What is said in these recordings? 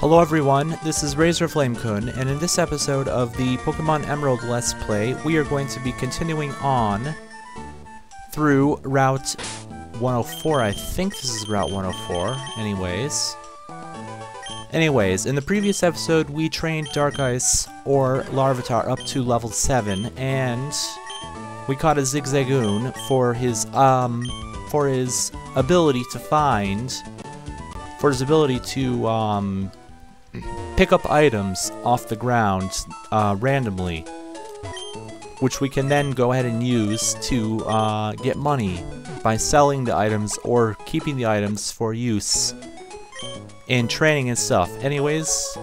Hello everyone, this is Razorflamekun, and in this episode of the Pokemon Emerald Let's Play, we are going to be continuing on through Route 104. I think this is Route 104, Anyways, in the previous episode, we trained Dark Ice or Larvitar up to level 7, and we caught a Zigzagoon for his ability to find, pick up items off the ground randomly, which we can then go ahead and use to get money by selling the items or keeping the items for use in training and stuff. Anyways,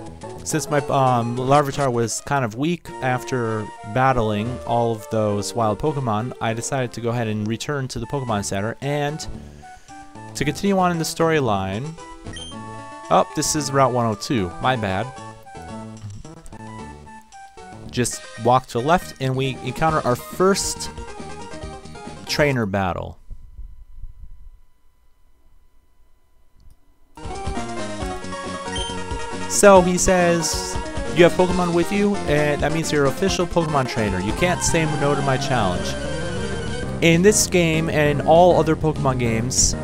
since my Larvitar was kind of weak after battling all of those wild Pokemon, I decided to go ahead and return to the Pokemon Center and to continue on in the storyline. Oh, this is Route 102. My bad. Just walk to the left and we encounter our first trainer battle. So he says, you have Pokemon with you, and that means you're an official Pokemon trainer. You can't say no to my challenge. In this game and all other Pokemon games,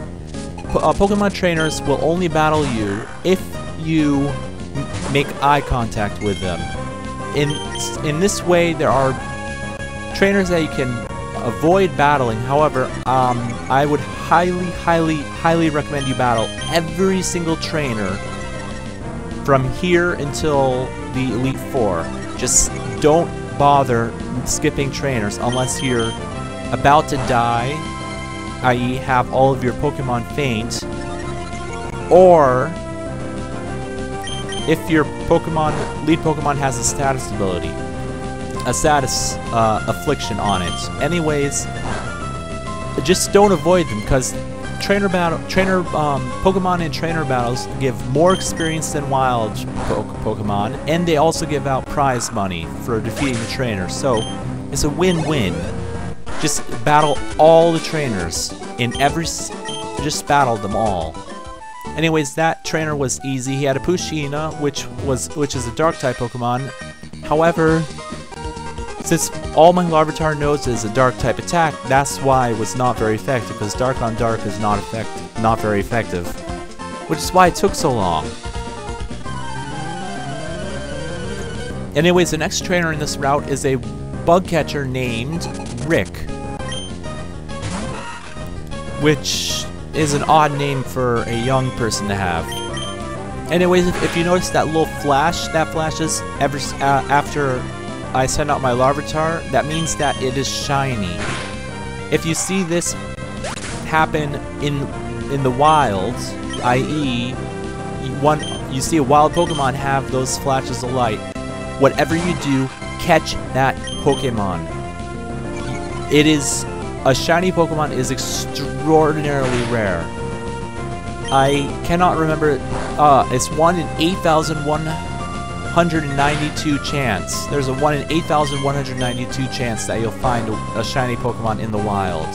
Pokemon trainers will only battle you if you make eye contact with them. In this way, there are trainers that you can avoid battling. However, I would highly recommend you battle every single trainer from here until the Elite Four. Just don't bother skipping trainers unless you're about to die, i.e. have all of your Pokemon faint, or if your lead Pokemon has a status ability, a status affliction on it. Anyways, just don't avoid them, because Pokemon and trainer battles give more experience than wild Pokemon, and they also give out prize money for defeating the trainer, so it's a win-win. Just battle all the trainers just battle them all. Anyways, that trainer was easy. He had a Pushina, which is a dark type Pokemon. However, since all my Larvitar knows is a dark type attack, that's why it was not very effective, because dark on dark is not very effective. Which is why it took so long. Anyways, the next trainer in this route is a bug catcher named Rick, which is an odd name for a young person to have. Anyways, if you notice that little flash that flashes after I send out my Larvitar, that means that it is shiny. If you see this happen in the wild, i.e. you see a wild Pokemon have those flashes of light, whatever you do, catch that Pokemon. A shiny Pokemon is extraordinarily rare. I cannot remember, it's 1 in 8,192 chance. There's a 1 in 8,192 chance that you'll find a shiny Pokemon in the wild.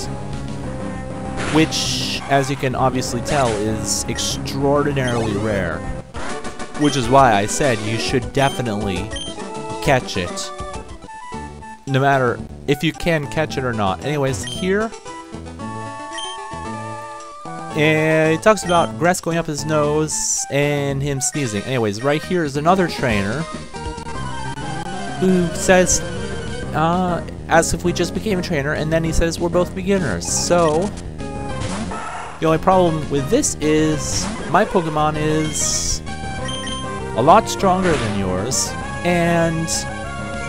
Which, as you can obviously tell, is extraordinarily rare. Which is why I said you should definitely catch it. No matter if you can catch it or not. Anyways, here it talks about grass going up his nose and him sneezing. Anyways, right here is another trainer who says, as if we just became a trainer, and then he says we're both beginners. So the only problem with this is my Pokemon is a lot stronger than yours, and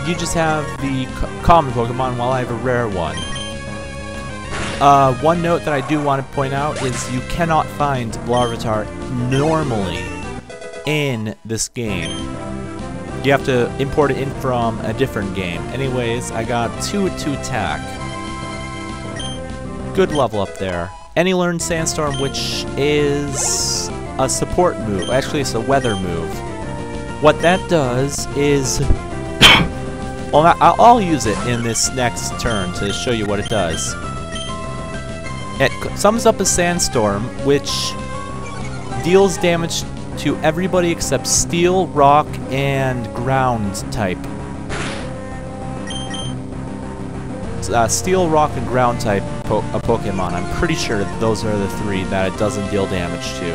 you just have the common Pokemon while I have a rare one. One note that I do want to point out is you cannot find Larvitar normally in this game. You have to import it in from a different game. Anyways, I got 2 to attack. Good level up there. And he learned Sandstorm, which is a support move. Actually, it's a weather move. What that does is... well, I'll use it in this next turn to show you what it does. It sums up a Sandstorm, which deals damage to everybody except Steel, Rock, and Ground type. Steel, Rock, and Ground type Pokemon. I'm pretty sure those are the 3 that it doesn't deal damage to.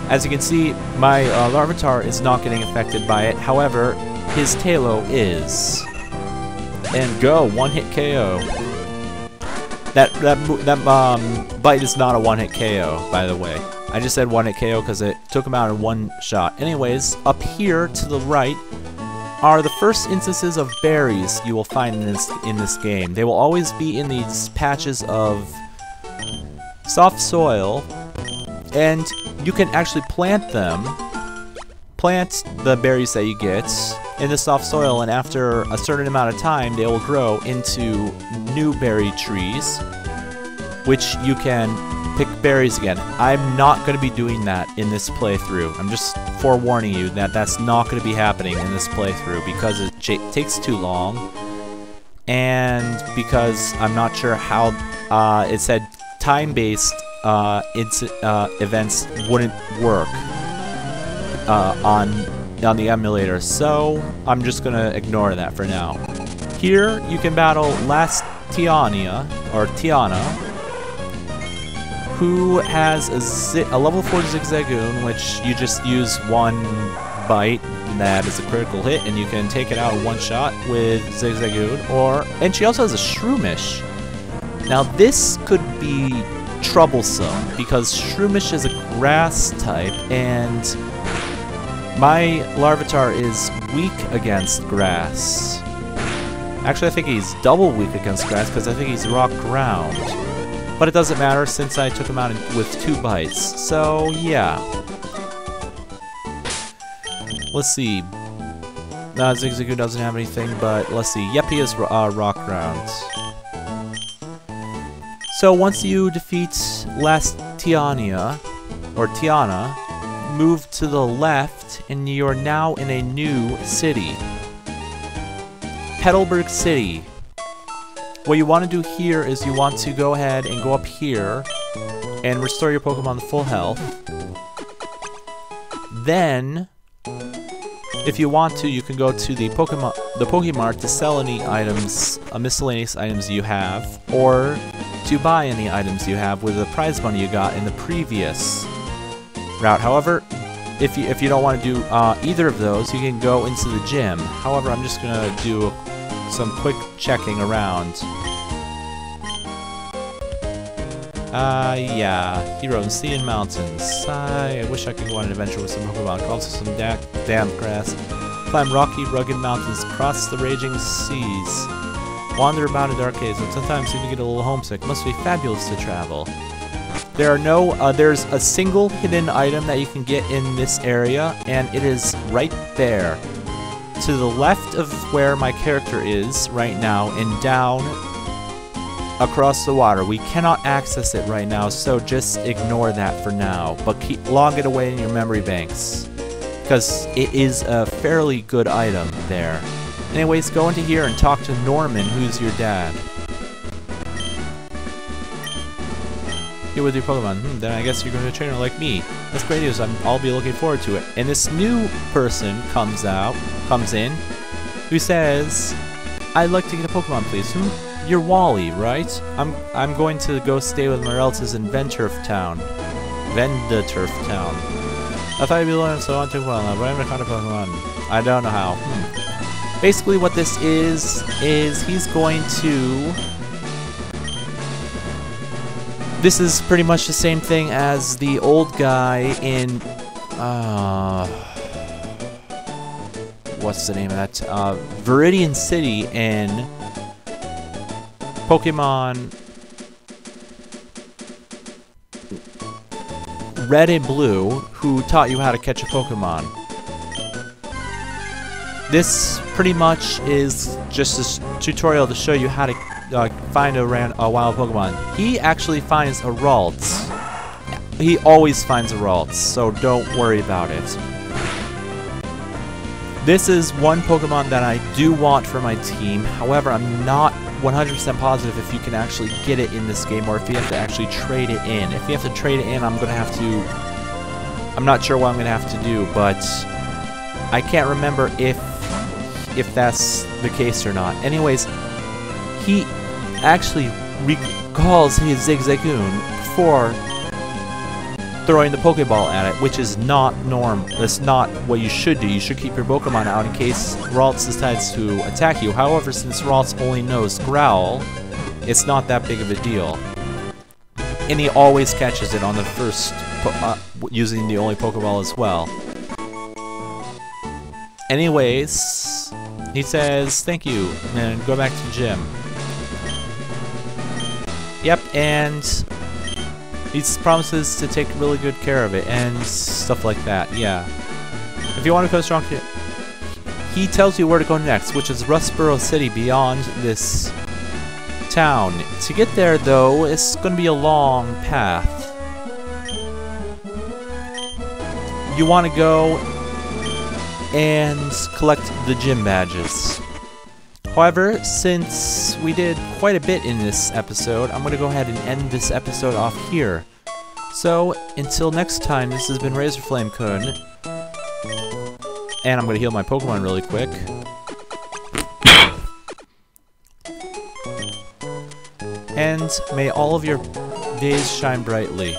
As you can see, my Larvitar is not getting affected by it. However, his Tailo is. And go, one-hit KO. That bite is not a one-hit KO, by the way. I just said one-hit KO because it took him out in one shot. Anyways, up here to the right are the first instances of berries you will find in this game. They will always be in these patches of soft soil, and you can actually plant them. Plant the berries that you get in the soft soil, and after a certain amount of time, they will grow into new berry trees, which you can pick berries again. I'm not going to be doing that in this playthrough. I'm just forewarning you that that's not going to be happening in this playthrough because it takes too long, and because I'm not sure how it said time-based events wouldn't work on the emulator, so I'm just going to ignore that for now. Here you can battle Last Tiana, who has a level 4 Zigzagoon, which you just use one bite that is a critical hit, and you can take it out in one shot with Zigzagoon. And she also has a Shroomish. Now this could be troublesome because Shroomish is a grass type, and my Larvitar is weak against grass. Actually, I think he's double weak against grass because I think he's rock ground. But it doesn't matter since I took him out with 2 bites. So, yeah. Let's see. Zigzagoon doesn't have anything, but let's see. Yep, he is rock ground. So, once you defeat Last Tiana, move to the left, and you're now in a new city. Petalburg City. What you want to do here is you want to go ahead and go up here and restore your Pokemon to full health. Then, if you want to, you can go to the Pokemart to sell any items, miscellaneous items you have, or to buy any items you have with the prize money you got in the previous route. However, if you don't want to do either of those, you can go into the gym. However, I'm just gonna do some quick checking around. Yeah, Heroes, Sea and Mountains. I wish I could go on an adventure with some Pokemon. Also some damp grass. Climb rocky, rugged mountains, cross the raging seas. Wander about in dark caves, and sometimes even get a little homesick. Must be fabulous to travel. There are there's a single hidden item that you can get in this area, and it is right there. To the left of where my character is right now, and down across the water. We cannot access it right now, so just ignore that for now, but log it away in your memory banks, because it is a fairly good item there. Anyways, go into here and talk to Norman, who's your dad. Here with your Pokemon. Then I guess you're going to a trainer like me. That's great news. I'll be looking forward to it. And this new person comes in, who says, "I'd like to get a Pokemon, please." You're Wally, right? I'm going to go stay with my relatives in Venturf Town. I thought you'd be learning, so I took well. But I'm kind of Pokemon. I don't know how. Basically, what this is he's going to. This is pretty much the same thing as the old guy in, what's the name of that? Viridian City in Pokemon Red and Blue, who taught you how to catch a Pokemon. This pretty much is just a tutorial to show you how to find a wild Pokemon. He actually finds a Ralts. He always finds a Ralts, so don't worry about it. This is one Pokemon that I do want for my team. However, I'm not 100% positive if you can actually get it in this game, or if you have to actually trade it in. If you have to trade it in, I'm going to have to I'm not sure what I'm gonna have to do, but I can't remember if that's the case or not. Anyways, he actually recalls his Zigzagoon before throwing the Pokeball at it, which is not that's not what you should do. You should keep your Pokemon out in case Ralts decides to attack you. However, since Ralts only knows Growl, it's not that big of a deal. And he always catches it on the first, using the only Pokeball as well. Anyways, he says thank you, and go back to gym. Yep, and he promises to take really good care of it, and stuff like that, yeah. If you want to go strong, he tells you where to go next, which is Razorflamekun City beyond this town. To get there, though, it's going to be a long path. You want to go and collect the gym badges. However, since we did quite a bit in this episode, I'm going to go ahead and end this episode off here. So, until next time, this has been Razorflamekun, and I'm going to heal my Pokemon really quick. And may all of your days shine brightly.